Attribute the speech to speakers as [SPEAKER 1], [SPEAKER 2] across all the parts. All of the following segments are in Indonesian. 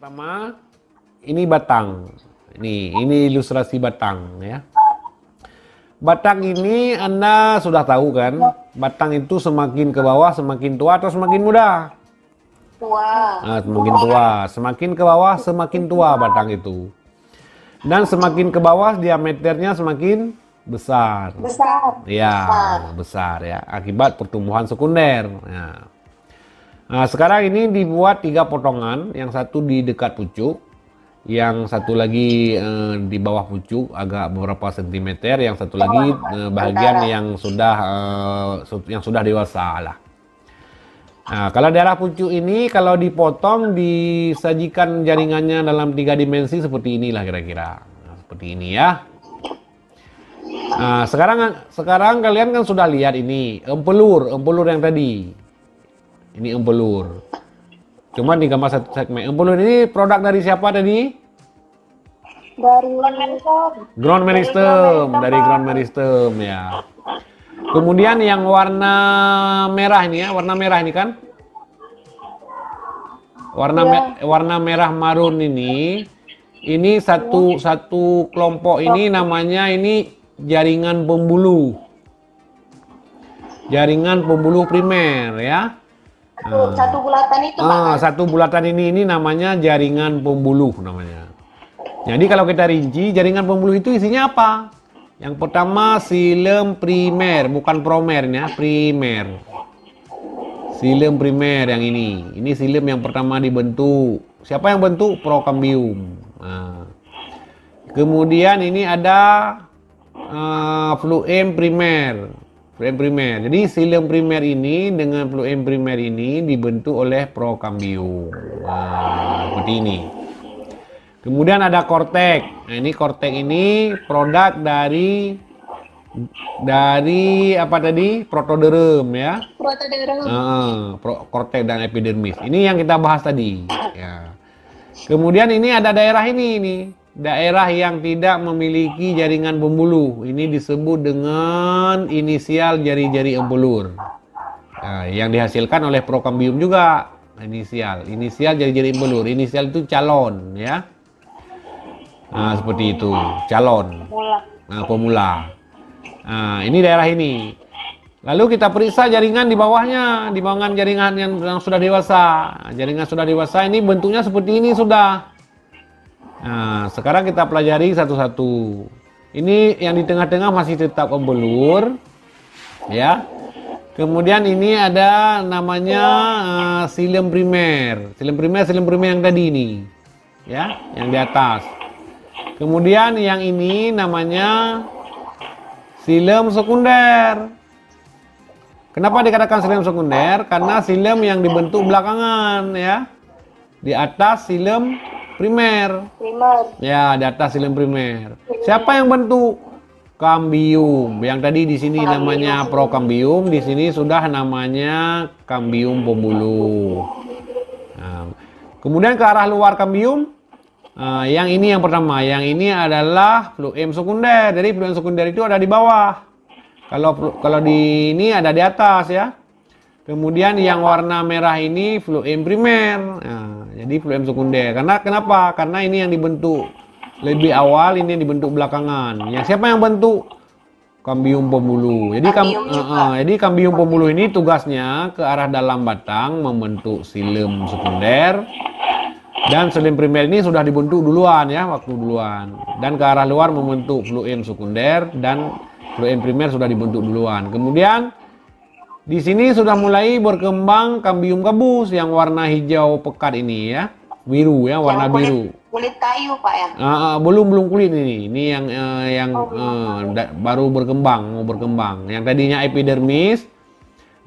[SPEAKER 1] Pertama, ini batang. Ini ilustrasi batang ya. Batang ini Anda sudah tahu kan? Batang itu semakin ke bawah semakin tua atau semakin muda?
[SPEAKER 2] Tua.
[SPEAKER 1] Nah, semakin tua. Semakin ke bawah semakin tua batang itu. Dan semakin ke bawah diameternya semakin besar.
[SPEAKER 2] Besar.
[SPEAKER 1] Ya, besar ya. Akibat pertumbuhan sekunder. Nah, sekarang ini dibuat 3 potongan. Yang satu di dekat pucuk, yang satu lagi di bawah pucuk agak beberapa sentimeter, yang satu lagi bagian yang sudah dewasa lah. Nah, kalau daerah pucuk ini kalau dipotong disajikan jaringannya dalam 3 dimensi seperti inilah kira-kira. Nah, seperti ini ya. Nah, sekarang kalian kan sudah lihat ini empelur yang tadi. Ini empelur. Cuma di gambar satu segmen. Empelur ini produk dari siapa tadi?
[SPEAKER 2] Dari
[SPEAKER 1] Ground meristem, dari ground meristem ya. Kemudian yang warna merah ini ya, warna merah ini kan? Warna merah marun ini satu kelompok ini namanya ini jaringan pembuluh. Jaringan pembuluh primer ya.
[SPEAKER 2] satu bulatan itu, Pak.
[SPEAKER 1] Satu bulatan ini namanya jaringan pembuluh namanya. Jadi kalau kita rinci, jaringan pembuluh itu isinya apa? Yang pertama silem primer, bukan promer ya, primer. Silem primer yang ini. Ini silem yang pertama dibentuk. Siapa yang bentuk? Prokambium. Nah. Kemudian ini ada fluem primer. Fluem primer. Jadi silem primer ini dengan fluem primer ini dibentuk oleh prokambium. Nah, seperti ini. Kemudian ada kortek. Nah, ini kortek ini produk dari apa tadi? Protoderm ya.
[SPEAKER 2] Protoderm.
[SPEAKER 1] Kortek dan epidermis. Ini yang kita bahas tadi. Ya. Kemudian ini ada daerah ini. Daerah yang tidak memiliki jaringan pembuluh. Ini disebut dengan inisial jari-jari empelur. Nah, yang dihasilkan oleh prokambium juga. Inisial jari-jari empelur. Inisial itu calon ya. Nah, seperti itu, calon. Pemula. Nah, ini daerah ini. Lalu kita periksa jaringan di bawahnya, di bawah jaringan yang sudah dewasa. Jaringan sudah dewasa ini bentuknya seperti ini sudah. Nah, sekarang kita pelajari satu-satu. Ini yang di tengah-tengah masih tetap empelur, ya. Kemudian ini ada namanya silem primer. Silem primer yang tadi ini, ya, yang di atas. Kemudian yang ini namanya silem sekunder. Kenapa dikatakan silem sekunder? Karena silem yang dibentuk belakangan ya. Di atas silem primer. Ya, di atas silem primer. Siapa yang bentuk? Kambium. Yang tadi di sini namanya prokambium, di sini sudah namanya kambium pembuluh. Nah, kemudian ke arah luar kambium. Yang ini yang pertama, yang ini adalah fluem sekunder. Jadi fluem sekunder itu ada di bawah. Kalau di ini ada di atas ya. Kemudian yang warna merah ini fluem primer. Nah, jadi fluem sekunder. Kenapa? Karena ini yang dibentuk lebih awal, ini yang dibentuk belakangan. Yang siapa yang bentuk? Kambium pembuluh. Jadi kambium pembuluh ini tugasnya ke arah dalam batang membentuk silem sekunder. Dan silem primer ini sudah dibentuk duluan ya, waktu duluan. Dan ke arah luar membentuk fluem sekunder dan fluem primer sudah dibentuk duluan. Kemudian di sini sudah mulai berkembang kambium gabus yang warna hijau pekat ini ya, biru ya, warna biru.
[SPEAKER 2] Kulit kayu, Pak ya?
[SPEAKER 1] Belum kulit ini. Ini yang baru mau berkembang. Yang tadinya epidermis.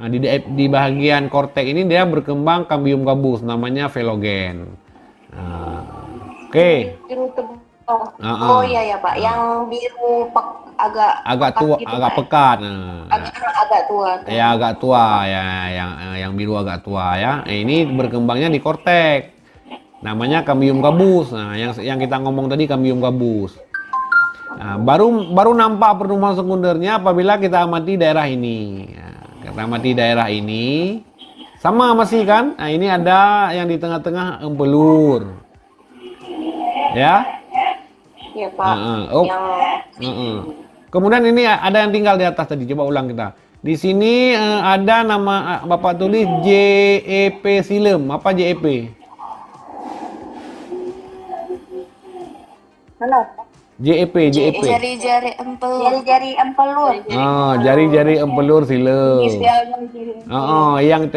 [SPEAKER 1] Nah, di bagian kortek ini dia berkembang kambium gabus namanya velogen. Oke.
[SPEAKER 2] Biru tebal. Oh iya ya, Pak. Yang biru
[SPEAKER 1] agak tua,
[SPEAKER 2] gitu,
[SPEAKER 1] agak pekat.
[SPEAKER 2] Agak tua.
[SPEAKER 1] Ya, agak tua ya, yang biru agak tua ya. Ini berkembangnya di kortek. Namanya kambium gabus. Nah, yang kita ngomong tadi kambium gabus. Nah, baru nampak pertumbuhan sekundernya apabila kita amati daerah ini. Nah, kita amati daerah ini. Sama masih kan? Nah, ini ada yang di tengah-tengah empelur. Ya.
[SPEAKER 2] Iya Pak.
[SPEAKER 1] Oh.
[SPEAKER 2] Yang
[SPEAKER 1] Kemudian ini ada yang tinggal di atas tadi. Coba ulang kita. Di sini ada nama Bapak tulis JEP Silem. Apa JEP?
[SPEAKER 2] mana?
[SPEAKER 1] JEP.
[SPEAKER 3] Jari-jari empelur.
[SPEAKER 2] Jari-jari empelur.
[SPEAKER 1] Jari-jari empelur silem.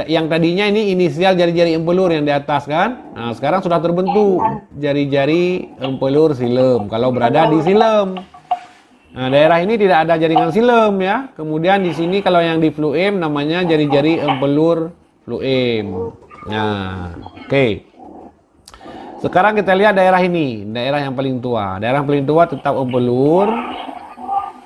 [SPEAKER 1] Yang tadinya ini inisial jari-jari empelur yang di atas kan. Nah, sekarang sudah terbentuk jari-jari empelur silem kalau berada di silem. Nah, daerah ini tidak ada jaringan silem ya. Kemudian di sini kalau yang di fluem namanya jari-jari empelur fluem. Nah, oke. Sekarang kita lihat daerah ini, daerah yang paling tua. Daerah yang paling tua tetap empelur.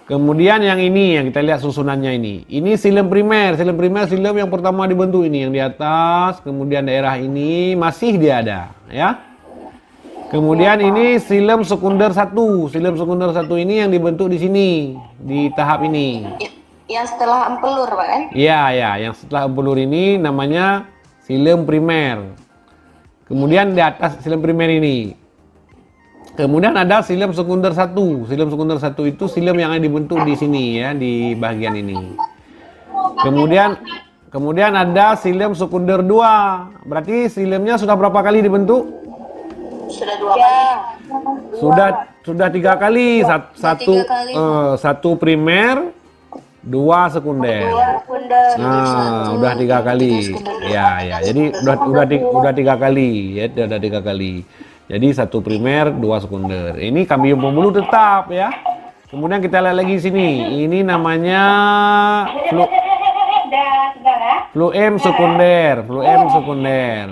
[SPEAKER 1] Kemudian yang ini, yang kita lihat susunannya ini. Ini silem primer. Silem primer, silem yang pertama dibentuk ini, yang di atas. Kemudian daerah ini masih dia ada, ya. Kemudian ini silem sekunder 1. Silem sekunder 1 ini yang dibentuk di sini, di tahap ini.
[SPEAKER 2] Yang setelah empelur, Pak kan?
[SPEAKER 1] Iya, ya, yang setelah empelur ini namanya silem primer. Kemudian di atas silem primer ini. Kemudian ada silem sekunder 1. Silem sekunder 1 itu silem yang dibentuk di sini ya, di bagian ini. Kemudian ada silem sekunder 2. Berarti silemnya sudah berapa kali dibentuk?
[SPEAKER 2] Sudah 2 kali.
[SPEAKER 1] Sudah 3 kali. Satu primer, 2 sekunder. Nah, udah 3 kali. Ya. Jadi udah 3 kali ya, udah 3 kali. Jadi 1 primer, 2 sekunder. Ini kambium pembuluh tetap ya. Kemudian kita lihat lagi sini. Ini namanya fluem sekunder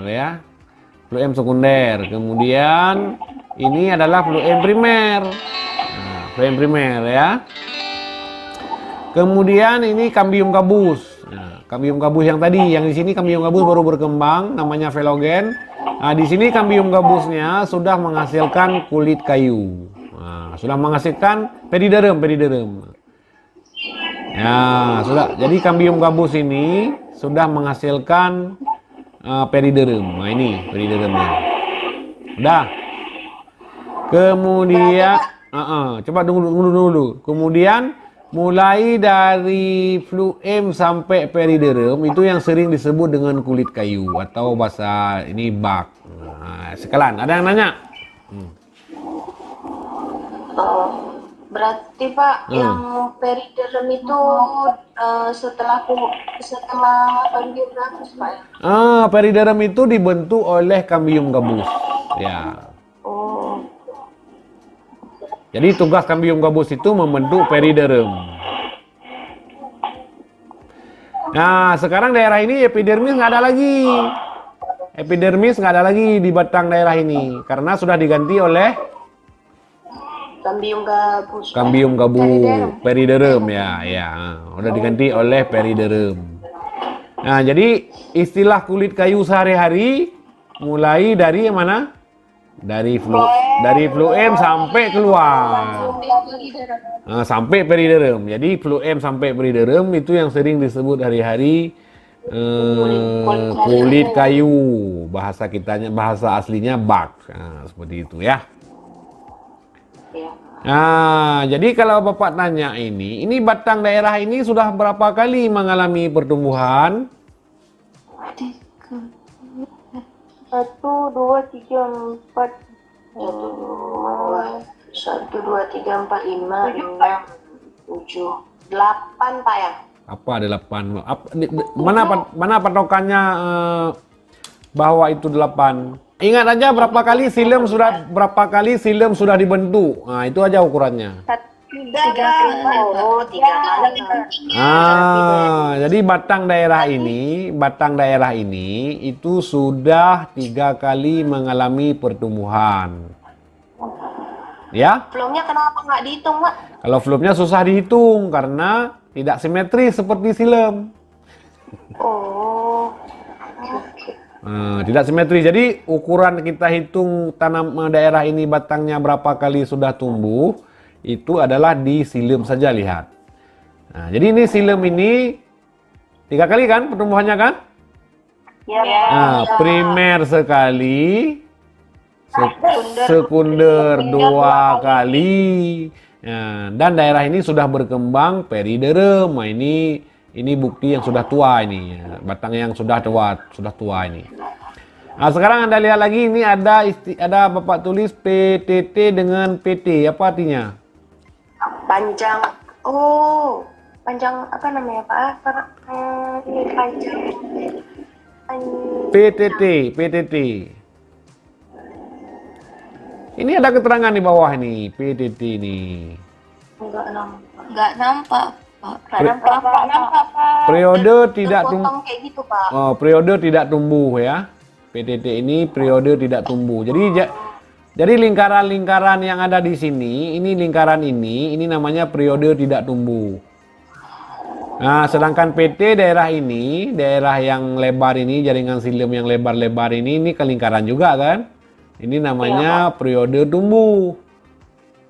[SPEAKER 1] ya. Fluem sekunder. Kemudian ini adalah fluem primer. Nah, fluem primer ya. Kemudian ini kambium gabus. Nah, kambium gabus yang tadi, yang di sini kambium gabus baru berkembang, namanya velogen. Nah, di sini kambium gabusnya sudah menghasilkan kulit kayu. Nah, sudah menghasilkan periderm. Ya, sudah. Jadi kambium gabus ini sudah menghasilkan periderm. Nah, ini peridermnya. Udah. Kemudian, coba tunggu dulu. Kemudian mulai dari fluem sampai periderm itu yang sering disebut dengan kulit kayu atau bahasa ini bak. Nah, sekalian ada yang nanya?
[SPEAKER 2] Berarti Pak, yang periderm itu setelah kambium gabus Pak ya?
[SPEAKER 1] Periderm itu dibentuk oleh kambium gabus. Ya.
[SPEAKER 2] Oh.
[SPEAKER 1] Jadi tugas kambium gabus itu membentuk periderm. Nah, sekarang daerah ini epidermis nggak ada lagi. Epidermis nggak ada lagi di batang daerah ini karena sudah diganti oleh
[SPEAKER 2] Kambium gabus.
[SPEAKER 1] kambium gabus, periderm ya. Udah diganti oleh periderm. Nah, jadi istilah kulit kayu sehari-hari mulai dari mana? Dari fluem sampai keluar. Nah, sampai periderm. Jadi fluem sampai periderm itu yang sering disebut hari-hari kulit kayu. Bahasa kitanya, bahasa aslinya bak. Nah, seperti itu ya. Nah, jadi kalau Bapak tanya ini batang daerah ini sudah berapa kali mengalami pertumbuhan?
[SPEAKER 2] 1, 2, 3, 4. 1, 2, 3, 4, 5, 6, 7, 8 Pak ya?
[SPEAKER 1] Apa ada 8? Mana patokannya bahwa itu 8? Ingat aja berapa kali silem sudah dibentuk. Nah, itu aja ukurannya.
[SPEAKER 2] 3 kali. Oh, 3 kali.
[SPEAKER 1] Jadi batang daerah ini itu sudah 3 kali mengalami pertumbuhan. Ya?
[SPEAKER 2] Fluemnya kenapa nggak dihitung, Pak?
[SPEAKER 1] Kalau fluemnya susah dihitung karena tidak simetris seperti silem.
[SPEAKER 2] Oh.
[SPEAKER 1] Tidak simetris. Jadi ukuran kita hitung tanam daerah ini batangnya berapa kali sudah tumbuh itu adalah di silem saja, lihat. Nah, jadi ini silem ini 3 kali kan pertumbuhannya kan?
[SPEAKER 2] Ya.
[SPEAKER 1] Nah, primer sekali, sekunder 2 kali. Nah, dan daerah ini sudah berkembang periderem. Nah, ini bukti yang sudah tua ini, ya. Batang yang sudah tua ini. Nah, sekarang Anda lihat lagi ini ada Bapak tulis PTT dengan PT. Apa artinya?
[SPEAKER 2] Panjang. Oh, panjang apa namanya Pak? Ini panjang.
[SPEAKER 1] PTT. Ini ada keterangan di bawah ini, PTT ini.
[SPEAKER 3] Nggak nampak, Pak.
[SPEAKER 2] Nampak, Pak.
[SPEAKER 1] Periode tidak
[SPEAKER 2] Terpotong kayak gitu, Pak.
[SPEAKER 1] periode tidak tumbuh ya. PTT ini periode tidak tumbuh. Jadi lingkaran-lingkaran yang ada di sini, ini lingkaran ini namanya periode tidak tumbuh. Nah, sedangkan PT daerah ini, daerah yang lebar ini, jaringan silem yang lebar-lebar ini ke lingkaran juga kan? Ini namanya periode tumbuh.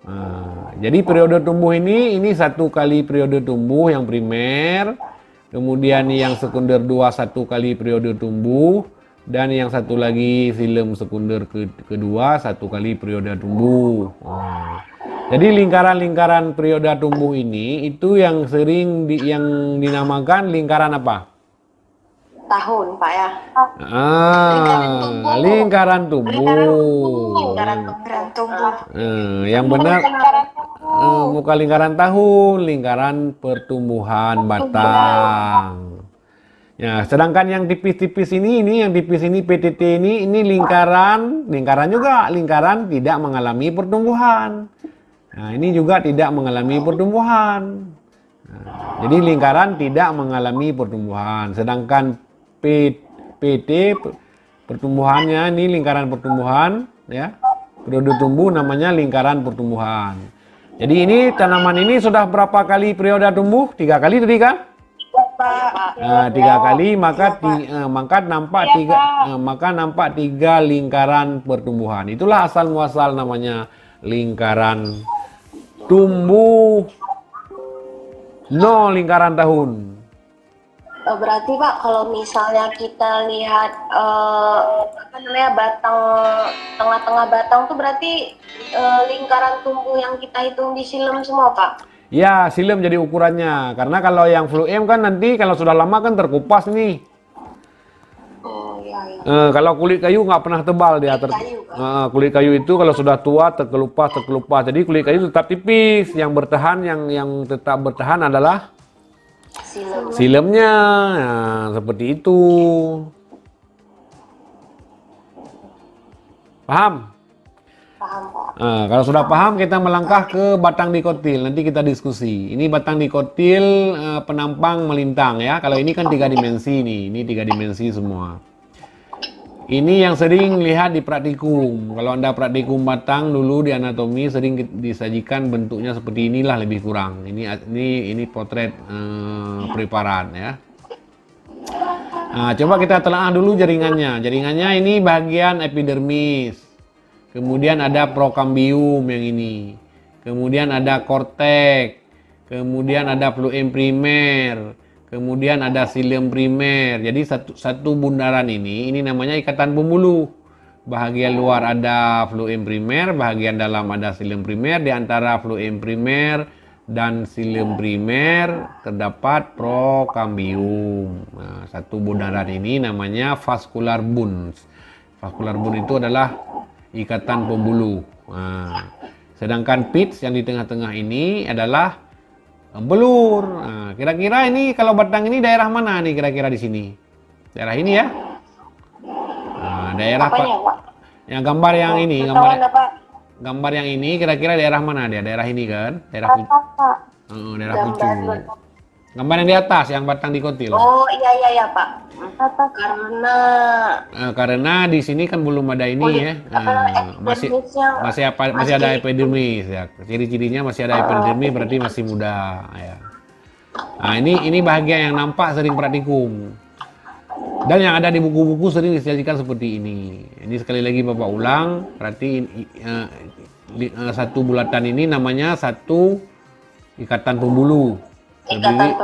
[SPEAKER 1] Nah, jadi periode tumbuh ini 1 kali periode tumbuh yang primer, kemudian yang sekunder 2 1 kali periode tumbuh, dan yang satu lagi silem sekunder kedua 1 kali periode tumbuh. Jadi lingkaran-lingkaran periode tumbuh ini itu yang sering yang dinamakan lingkaran apa?
[SPEAKER 2] Tahun, Pak ya.
[SPEAKER 1] Lingkaran tumbuh.
[SPEAKER 2] Lingkaran tumbuh.
[SPEAKER 1] Yang benar bukan lingkaran tahun, lingkaran pertumbuhan batang. Ya, sedangkan yang tipis-tipis ini yang tipis ini PTT ini lingkaran juga, lingkaran tidak mengalami pertumbuhan. Nah, ini juga tidak mengalami pertumbuhan. Nah, jadi lingkaran tidak mengalami pertumbuhan. Sedangkan PT pertumbuhannya ini lingkaran pertumbuhan, ya. Periode tumbuh namanya lingkaran pertumbuhan. Jadi ini tanaman ini sudah berapa kali periode tumbuh? 3 kali tadi kan? Nah, 3 kali maka nampak 3 lingkaran pertumbuhan. Itulah asal muasal namanya lingkaran tumbuh. No lingkaran tahun.
[SPEAKER 2] Berarti Pak, kalau misalnya kita lihat batang tengah-tengah batang tuh berarti lingkaran tumbuh yang kita hitung di silem semua, Pak?
[SPEAKER 1] Ya, silem jadi ukurannya. Karena kalau yang fluem kan nanti kalau sudah lama kan terkupas nih.
[SPEAKER 2] Oh, iya.
[SPEAKER 1] Kalau kulit kayu nggak pernah tebal dia. Kulit kayu itu kalau sudah tua terkelupas. Jadi kulit kayu tetap tipis. Yang bertahan, yang tetap bertahan adalah silemnya. Nah, seperti itu. Paham?
[SPEAKER 2] Paham, Pak.
[SPEAKER 1] Kalau sudah paham kita melangkah ke batang dikotil. Nanti kita diskusi. Ini batang dikotil penampang melintang ya. Kalau ini kan 3 dimensi nih. Ini 3 dimensi semua. Ini yang sering lihat di praktikum. Kalau Anda praktikum batang dulu di anatomi sering disajikan bentuknya seperti inilah lebih kurang. Ini potret preparat ya. Nah, coba kita telah dulu jaringannya. Jaringannya ini bagian epidermis. Kemudian ada prokambium yang ini. Kemudian ada kortek. Kemudian ada fluem primer. Kemudian ada silem primer. Jadi satu bundaran ini namanya ikatan pembuluh. Bahagian luar ada fluem primer, bahagian dalam ada silem primer. Di antara fluem primer dan silem primer terdapat prokambium. Nah, satu bundaran ini namanya vascular bones. Vascular bone itu adalah ikatan pembuluh. Nah, sedangkan pits yang di tengah-tengah ini adalah belur. Nah, kira-kira ini kalau batang ini daerah mana nih kira-kira di sini? Daerah ini ya? Nah, daerah Pak. Yang gambar yang ini, gambar yang ini kira-kira daerah mana dia? Daerah ini kan? Daerah daerah pucuk. Gambar yang di atas, yang batang dikotil.
[SPEAKER 2] Oh iya Pak.
[SPEAKER 1] Karena di sini kan belum ada ini ya. Masih ada epidermis ya. Ciri-cirinya masih ada epidermis berarti masih muda ya. Nah, ini bahagian yang nampak sering praktikum. Dan yang ada di buku-buku sering disajikan seperti ini. Ini sekali lagi Bapak ulang, berarti satu bulatan ini namanya satu ikatan pembuluh. Ikatan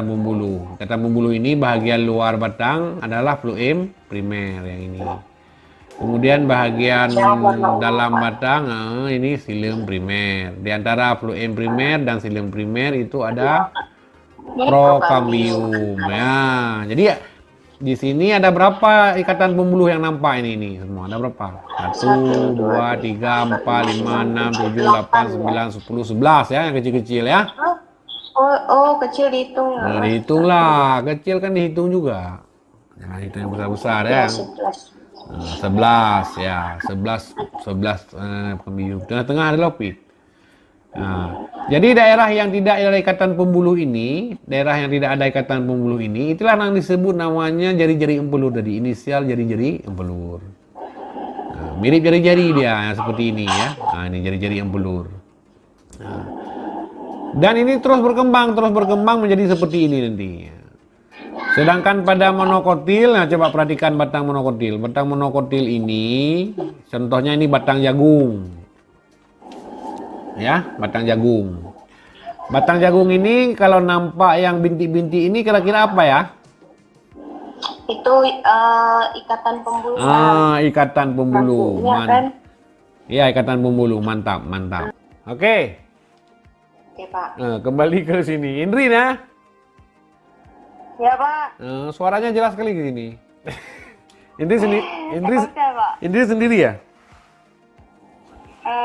[SPEAKER 1] pembuluh. Ikatan pembuluh ini bahagian luar batang adalah fluem primer yang ini. Kemudian bagian dalam batang ini silem primer. Di antara fluem primer dan silem primer itu ada prokambium. Ya, jadi ya, di sini ada berapa ikatan pembuluh yang nampak ini semua? Ada berapa? 1, 2, 3, 4, 5, 6, 7, 8, 9, 10, 11 ya, yang kecil-kecil ya.
[SPEAKER 2] Oh, kecil dihitung.
[SPEAKER 1] Nah, dihitunglah, kecil kan dihitung juga. Jangan hitung yang besar-besar ya. 11 ya, 11 pembiu. Tengah-tengah ada lopit. Nah, jadi daerah yang tidak ada ikatan pembuluh ini, itulah yang disebut namanya jari-jari empelur tadi, inisial jari-jari empelur. Nah, mirip jari-jari dia seperti ini ya. Nah, ini jari-jari empelur. Nah, dan ini terus berkembang menjadi seperti ini nanti. Sedangkan pada monokotil, nah coba perhatikan batang monokotil. Batang monokotil ini, contohnya ini batang jagung. Ya, batang jagung. Batang jagung ini kalau nampak yang bintik-bintik ini kira-kira apa ya?
[SPEAKER 2] Itu ikatan pembuluh.
[SPEAKER 1] Ikatan pembuluh.
[SPEAKER 2] Iya kan?
[SPEAKER 1] Iya, ikatan pembuluh. Mantap. Oke.
[SPEAKER 2] Oke, Pak.
[SPEAKER 1] Kembali ke sini. Indri nah.
[SPEAKER 2] Ya, Pak.
[SPEAKER 1] Suaranya jelas sekali ke sini. Indri sendiri ya?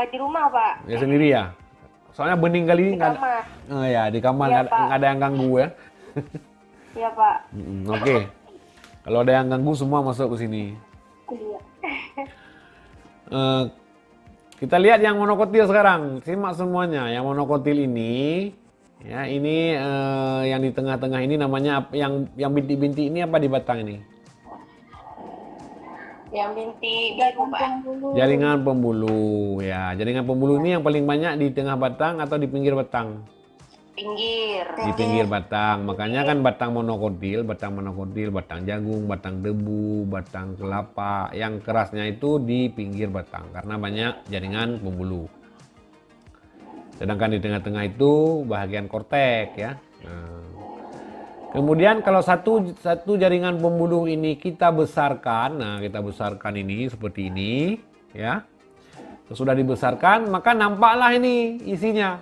[SPEAKER 2] Di rumah, Pak.
[SPEAKER 1] Ya sendiri ya. Soalnya bening kali ini nggak ada. Ya di kamar nggak ada yang ganggu ya.
[SPEAKER 2] Iya, Pak.
[SPEAKER 1] Oke. Kalau ada yang ganggu semua masuk ke sini.
[SPEAKER 2] Iya.
[SPEAKER 1] Kita lihat yang monokotil sekarang. Simak semuanya. Yang monokotil ini, ya ini yang di tengah-tengah ini namanya yang bintik-bintik ini apa di batang ini?
[SPEAKER 2] Yang bintik biru, Pak.
[SPEAKER 1] Jaringan pembuluh. Ya, jaringan pembuluh ini yang paling banyak di tengah batang atau di pinggir batang?
[SPEAKER 2] Pinggir.
[SPEAKER 1] Di pinggir batang. Makanya kan batang monokotil, batang jagung, batang debu, batang kelapa. Yang kerasnya itu di pinggir batang karena banyak jaringan pembuluh. Sedangkan di tengah-tengah itu bahagian kortek ya. Nah. Kemudian kalau satu jaringan pembuluh ini kita besarkan, kita besarkan ini seperti ini ya. Sudah dibesarkan, maka nampaklah ini isinya.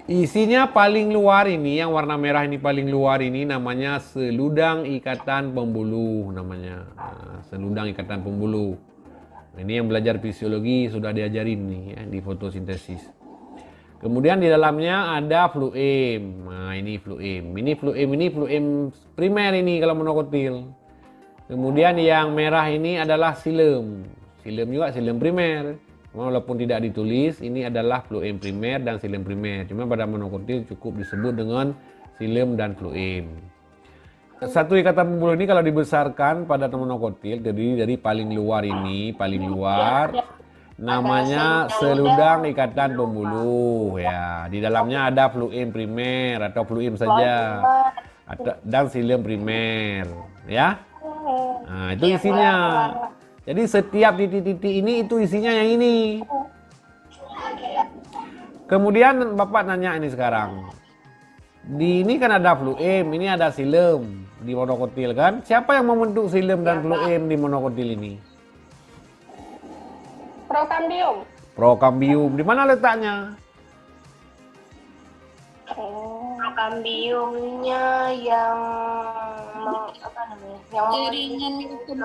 [SPEAKER 1] Isinya paling luar ini, yang warna merah ini paling luar ini namanya seludang ikatan pembuluh namanya. Seludang ikatan pembuluh. Ini yang belajar fisiologi sudah diajarin nih ya, di fotosintesis. Kemudian di dalamnya ada fluem. Nah, ini fluem. Ini fluem primer ini kalau monokotil. Kemudian yang merah ini adalah silem. Silem juga silem primer. Walaupun tidak ditulis, ini adalah fluem primer dan silem primer. Cuma pada monokotil cukup disebut dengan silem dan fluem. Satu ikatan pembuluh ini kalau dibesarkan pada monokotil terdiri dari paling luar ini, namanya seludang ikatan pembuluh ya. Di dalamnya ada fluem primer atau fluem saja dan silem primer ya. Nah, itu isinya. Jadi setiap titik-titik ini itu isinya yang ini. Kemudian Bapak nanya ini sekarang. Di ini kan ada fluem, ini ada silem di monokotil kan? Siapa yang membentuk silem dan fluem di monokotil ini?
[SPEAKER 2] Prokambium.
[SPEAKER 1] Prokambium. Di mana letaknya?
[SPEAKER 2] Prokambiumnya yang apa namanya? Yang
[SPEAKER 3] Jaringan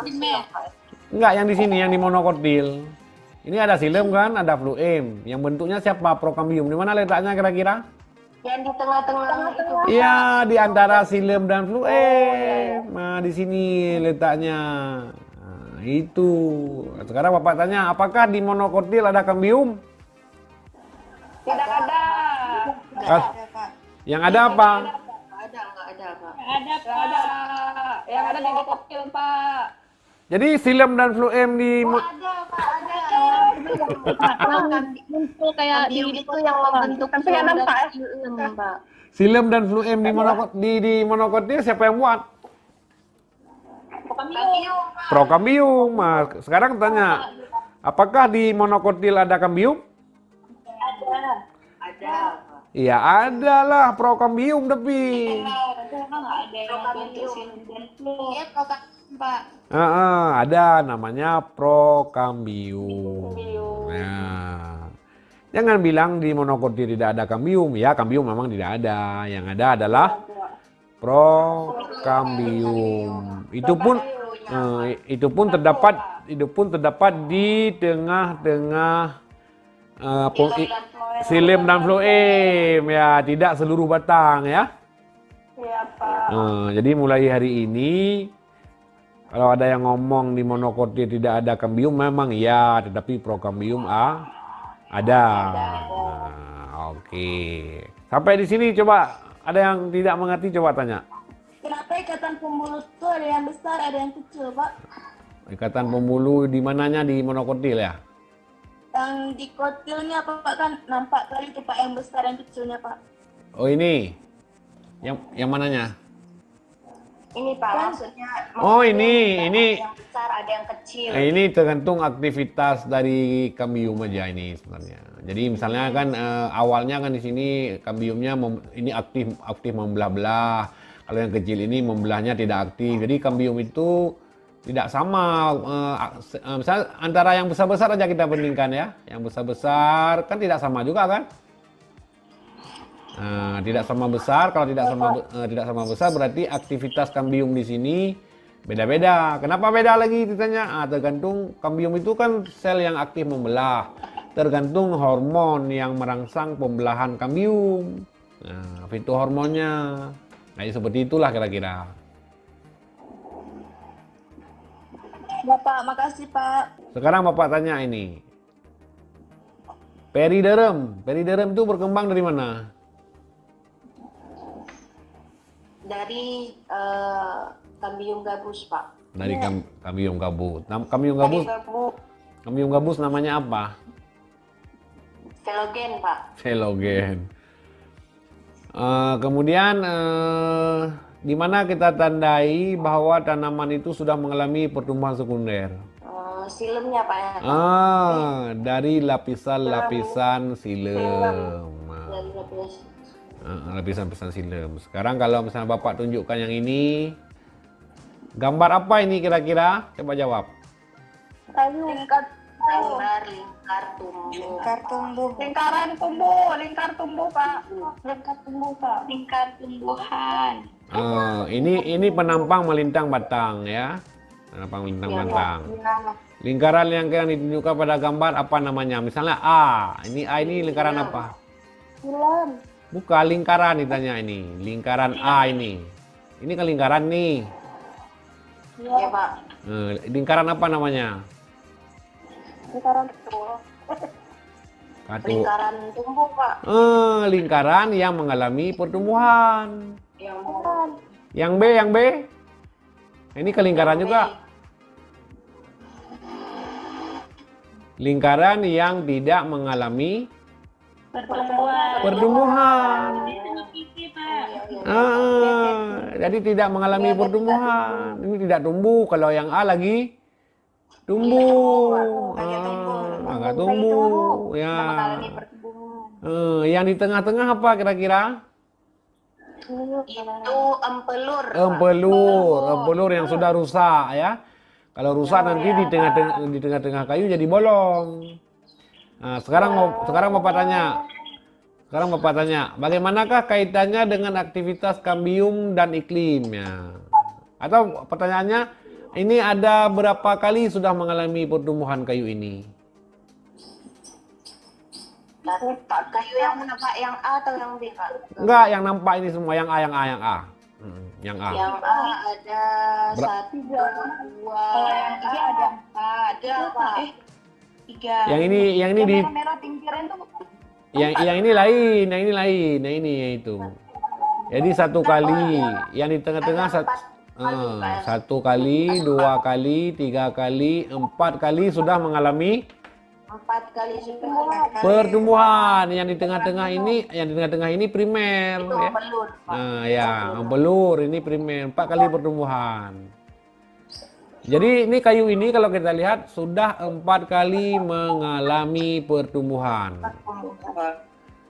[SPEAKER 3] primer.
[SPEAKER 1] Enggak, yang di sini, yang di monokotil. Ini ada silem kan, ada fluem. Yang bentuknya siapa? Prokambium. Di mana letaknya kira-kira?
[SPEAKER 2] yang di tengah-tengah itu.
[SPEAKER 1] Iya, di antara silem dan fluem. Nah, di sini letaknya. Nah, itu. Sekarang Bapak tanya, apakah di monokotil ada kambium?
[SPEAKER 2] Tidak ada.
[SPEAKER 1] Yang ada apa?
[SPEAKER 2] Nggak ada, Pak.
[SPEAKER 4] Yang ada di monokotil, Pak.
[SPEAKER 1] Jadi silem dan fluem di
[SPEAKER 2] Ada, Pak, ada.
[SPEAKER 3] Muncul kayak
[SPEAKER 2] Kambium itu yang membentuk
[SPEAKER 4] Kan saya nampak, ya.
[SPEAKER 2] silem, Pak.
[SPEAKER 1] silem dan fluem di monokotil siapa yang buat?
[SPEAKER 2] Kambium, Pak.
[SPEAKER 1] Prokambium. Nah, sekarang tanya, apakah di monokotil ada kambium?
[SPEAKER 2] Ada, Pak.
[SPEAKER 1] Iya, ada lah prokambium tapi.
[SPEAKER 3] ada yang bentuk silem dan fluem.
[SPEAKER 2] Iya,
[SPEAKER 3] Pak.
[SPEAKER 1] Ada namanya prokambium. Nah, jangan bilang di monokotil tidak ada kambium. Ya, kambium memang tidak ada. Yang ada adalah prokambium. Itu pun terdapat di tengah-tengah xilem dan floem, ya, tidak seluruh batang, ya.
[SPEAKER 4] Iya, Pak.
[SPEAKER 1] Jadi mulai hari ini kalau ada yang ngomong di monokotil tidak ada kambium, memang ya, tetapi prokambium ada. Nah, oke. Sampai di sini coba ada yang tidak mengerti, coba tanya.
[SPEAKER 3] Kenapa ikatan pembuluh itu ada yang besar, ada yang kecil, Pak?
[SPEAKER 1] Ikatan pembuluh di mananya di monokotil ya?
[SPEAKER 3] Yang di kotilnya Pak kan nampak kali itu Pak, yang besar, yang kecilnya Pak.
[SPEAKER 1] Oh, ini. Yang mananya?
[SPEAKER 2] Ini Pak, maksudnya
[SPEAKER 1] Oh, ini.
[SPEAKER 2] ada yang besar, ada yang kecil.
[SPEAKER 1] Ini tergantung aktivitas dari kambium aja ini sebenarnya. Jadi misalnya kan awalnya kan di sini kambiumnya ini aktif membelah-belah. Kalau yang kecil ini membelahnya tidak aktif. Jadi kambium itu tidak sama. Misalnya antara yang besar-besar aja kita bandingkan ya. Yang besar-besar kan tidak sama juga kan? Tidak sama besar. Kalau tidak sama besar berarti aktivitas kambium di sini beda-beda. Kenapa beda lagi ditanya? Tergantung kambium itu kan sel yang aktif membelah. Tergantung hormon yang merangsang pembelahan kambium. Nah, fitohormonnya. Nah, seperti itulah kira-kira.
[SPEAKER 3] Bapak, makasih Pak.
[SPEAKER 1] Sekarang Bapak tanya ini. Periderm. Periderm itu berkembang dari mana?
[SPEAKER 2] Dari kambium gabus Pak.
[SPEAKER 1] Dari kambium gabus. Kambium gabus namanya apa?
[SPEAKER 2] Velogen Pak.
[SPEAKER 1] Velogen. Kemudian di mana kita tandai bahwa tanaman itu sudah mengalami pertumbuhan sekunder?
[SPEAKER 2] Silemnya Pak ya.
[SPEAKER 1] Dari lapisan-lapisan silem.
[SPEAKER 2] Dari lapis.
[SPEAKER 1] Lapisan-lapisan silem. Sekarang kalau misalnya Bapak tunjukkan yang ini, gambar apa ini kira-kira? Coba jawab.
[SPEAKER 2] Gambar lingkar tumbuh.
[SPEAKER 4] Lingkar tumbuh, Pak. Lingkar tumbuhan.
[SPEAKER 1] Ini penampang melintang batang ya. Penampang melintang batang. Lingkaran yang ditunjukkan pada gambar apa namanya? Misalnya A. Ini A ini lingkaran apa? Bukan lingkaran ditanya ini. Lingkaran A ini. Ini kan lingkaran nih.
[SPEAKER 2] Iya Pak.
[SPEAKER 1] Lingkaran apa namanya?
[SPEAKER 2] Lingkaran tumbuh Pak.
[SPEAKER 1] Lingkaran yang mengalami pertumbuhan. Yang B. Ini ke lingkaran juga. Lingkaran yang tidak mengalami pertumbuhan. Jadi tidak mengalami pertumbuhan. Ini tidak tumbuh. Kalau yang A lagi tumbuh. Agak tumbuh. Ya. Yang di tengah-tengah apa kira-kira?
[SPEAKER 2] Itu empelur.
[SPEAKER 1] Empelur yang sudah rusak ya. Kalau rusak nanti di tengah-tengah kayu jadi bolong. Nah, sekarang Bapak tanya, bagaimanakah kaitannya dengan aktivitas kambium dan iklimnya? Atau pertanyaannya, ini ada berapa kali sudah mengalami pertumbuhan kayu ini?
[SPEAKER 2] Kayu yang mana Pak? Yang A atau yang B Pak?
[SPEAKER 1] Enggak, yang nampak ini semua yang A. Yang A.
[SPEAKER 2] Yang A ada 1, 2,
[SPEAKER 3] Yang tiga ada 4.
[SPEAKER 2] Pak.
[SPEAKER 3] 3.
[SPEAKER 1] Yang ini di
[SPEAKER 3] merah pinggiran tuh.
[SPEAKER 1] yang ini lain, yang ini yaitu. Jadi satu kali, yang di tengah-tengah satu kali, 2 kali, 3 kali, 4 kali sudah mengalami
[SPEAKER 2] 4 kali sudah.
[SPEAKER 1] pertumbuhan. Yang di tengah-tengah ini primer
[SPEAKER 2] Itu
[SPEAKER 1] ya.
[SPEAKER 2] empelur Pak.
[SPEAKER 1] Nah, ya, empelur ini primer, 4 kali pertumbuhan. Jadi ini kayu ini kalau kita lihat sudah 4 kali mengalami pertumbuhan.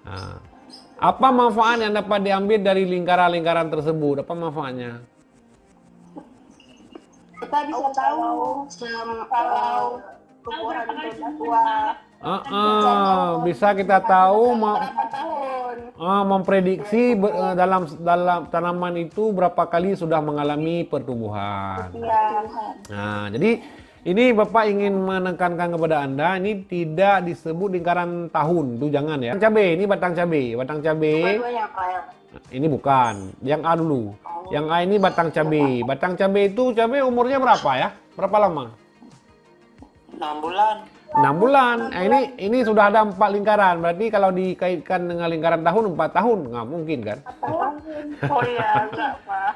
[SPEAKER 1] Nah, apa manfaat yang dapat diambil dari lingkaran-lingkaran tersebut? Apa manfaatnya?
[SPEAKER 3] Kita bisa tahu kalau tumbuhan itu udah tua.
[SPEAKER 1] Bisa kita tahu
[SPEAKER 3] Berapa tahun?
[SPEAKER 1] memprediksi dalam tanaman itu berapa kali sudah mengalami pertumbuhan.
[SPEAKER 3] Iya.
[SPEAKER 1] Nah, jadi ini Bapak ingin menekankan kepada Anda, ini tidak disebut lingkaran tahun, itu jangan ya. Cabai, ini batang cabai. Batang cabai,
[SPEAKER 2] Dua-duanya Pak ya.
[SPEAKER 1] ini bukan. Yang A dulu. Yang A ini batang cabai. Batang cabai itu cabai umurnya berapa ya? Berapa lama?
[SPEAKER 5] 6 bulan.
[SPEAKER 1] 6 bulan. Ini sudah ada 4 lingkaran. Berarti kalau dikaitkan dengan lingkaran tahun 4 tahun, nggak mungkin kan?
[SPEAKER 3] Oh iya, enggak Pak.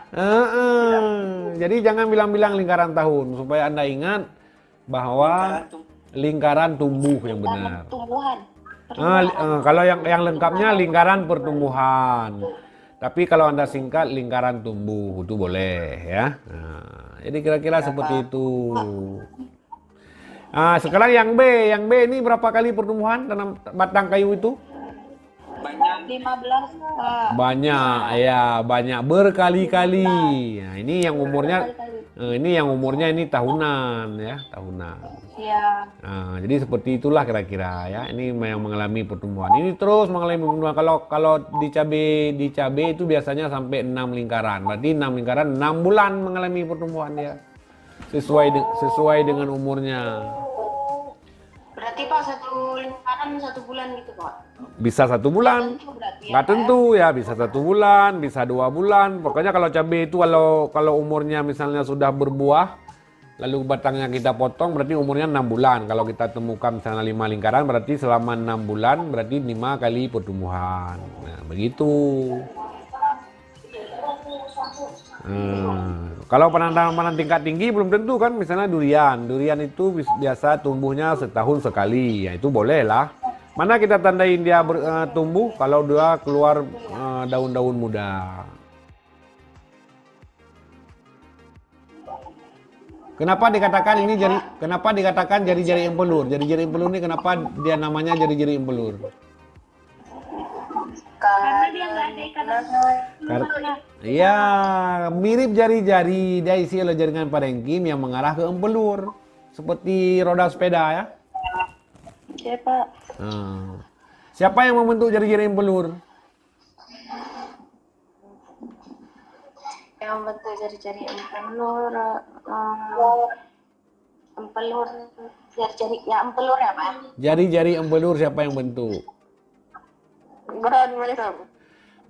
[SPEAKER 1] Jadi jangan bilang-bilang lingkaran tahun supaya Anda ingat bahwa lingkaran tumbuh yang benar.
[SPEAKER 3] Tumbuhan.
[SPEAKER 1] Kalau yang lengkapnya lingkaran pertumbuhan. Tapi kalau Anda singkat lingkaran tumbuh itu boleh ya. Nah, jadi kira-kira seperti itu. Sekarang yang B ini berapa kali pertumbuhan tanam batang kayu itu?
[SPEAKER 5] Banyak.
[SPEAKER 3] 15 Pak.
[SPEAKER 1] Banyak, ya banyak berkali-kali. Nah, ini yang umurnya ini tahunan ya, tahunan.
[SPEAKER 3] Iya.
[SPEAKER 1] Nah, jadi seperti itulah kira-kira ya. Ini yang mengalami pertumbuhan. Ini terus mengalami pertumbuhan. Kalau di cabai itu biasanya sampai 6 lingkaran. Berarti 6 lingkaran 6 bulan mengalami pertumbuhan ya. Sesuai dengan umurnya.
[SPEAKER 2] Berarti Pak satu lingkaran 1 bulan gitu Pak?
[SPEAKER 1] Bisa 1 bulan.
[SPEAKER 2] Tentu berarti ya,
[SPEAKER 1] Nggak tentu ya, bisa 1 bulan, bisa 2 bulan. Pokoknya kalau cabai itu kalau umurnya misalnya sudah berbuah, lalu batangnya kita potong, berarti umurnya 6 bulan. Kalau kita temukan misalnya 5 lingkaran, berarti selama 6 bulan, berarti 5 kali pertumbuhan. Nah, begitu. Kalau penanaman tingkat tinggi belum tentu kan, misalnya durian. Durian itu biasa tumbuhnya setahun sekali, ya itu boleh lah. Mana kita tandain dia tumbuh kalau dia keluar daun-daun muda. Kenapa dikatakan jari-jari empelur? Jari-jari empelur ini kenapa dia namanya jari-jari empelur?
[SPEAKER 3] Karena dia nggak ada ikatan.
[SPEAKER 1] Iya, mirip jari-jari, dia isi oleh jaringan parenkim yang mengarah ke empelur, seperti roda sepeda ya.
[SPEAKER 3] Iya Pak.
[SPEAKER 1] Siapa yang membentuk jari-jari empelur?
[SPEAKER 2] Yang bentuk jari-jari empelur, jari-jari ya empelur ya Pak?
[SPEAKER 1] Jari-jari empelur siapa yang bentuk?
[SPEAKER 3] Beran Meristem.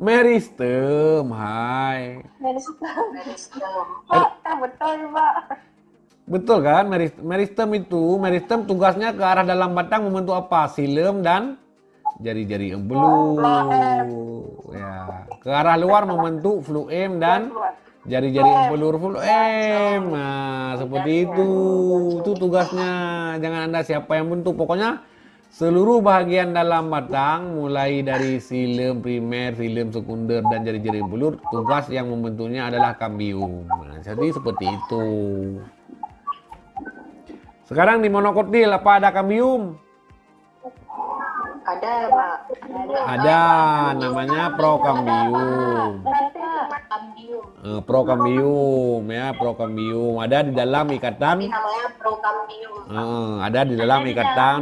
[SPEAKER 1] Meristem, hai.
[SPEAKER 3] Pak, betul Pak.
[SPEAKER 1] Betul kan? Meristem tugasnya ke arah dalam batang membentuk apa? Silem dan jari-jari empelur. Ya, ke arah luar membentuk fluem dan jari-jari empelur fluem. Nah, seperti itu. Itu tugasnya. Jangan Anda siapa yang bentuk. Pokoknya seluruh bagian dalam batang, mulai dari silem primer, silem sekunder, dan jari-jari empelur, tugas yang membentuknya adalah kambium. Nah, jadi seperti itu. Sekarang di monokotil, apa ada kambium?
[SPEAKER 2] Ada Pak.
[SPEAKER 1] Ada, namanya prokambium. Prokambium ya, prokambium. Ada di dalam ikatan.
[SPEAKER 2] Ini namanya prokambium.
[SPEAKER 1] Ada di dalam ikatan.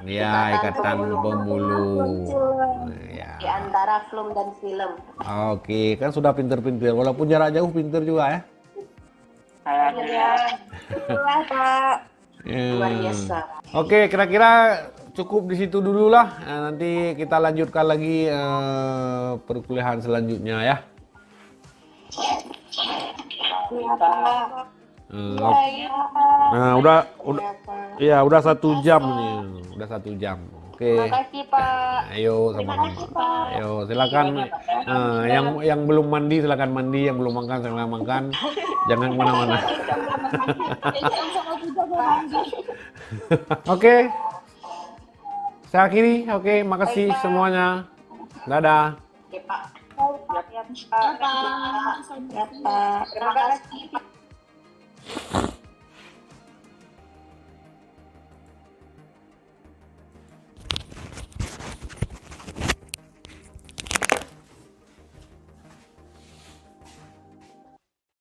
[SPEAKER 1] Ya, ikatan pembuluh. Ya.
[SPEAKER 2] Di antara flum dan silem.
[SPEAKER 1] Oke, kan sudah pinter-pinter. Walaupun jarak jauh pinter juga ya.
[SPEAKER 3] Iya. Itulah Pak.
[SPEAKER 2] Luar biasa.
[SPEAKER 1] Oke, kira-kira cukup di situ dulu lah. Nanti kita lanjutkan lagi perkuliahan selanjutnya ya.
[SPEAKER 3] Iya Pak.
[SPEAKER 1] Nah, udah 1 jam nih. Udah 1 jam. Oke.
[SPEAKER 3] Terima kasih Pak.
[SPEAKER 1] Ayo sama-sama. Ayo silakan. Yang belum mandi silakan mandi, yang belum makan silakan makan. Jangan kemana-mana. Oke. Saya akhiri. Oke, makasih semuanya. Dadah.
[SPEAKER 2] Oke Pak.
[SPEAKER 3] Ya Pak.
[SPEAKER 2] Terima kasih Pak.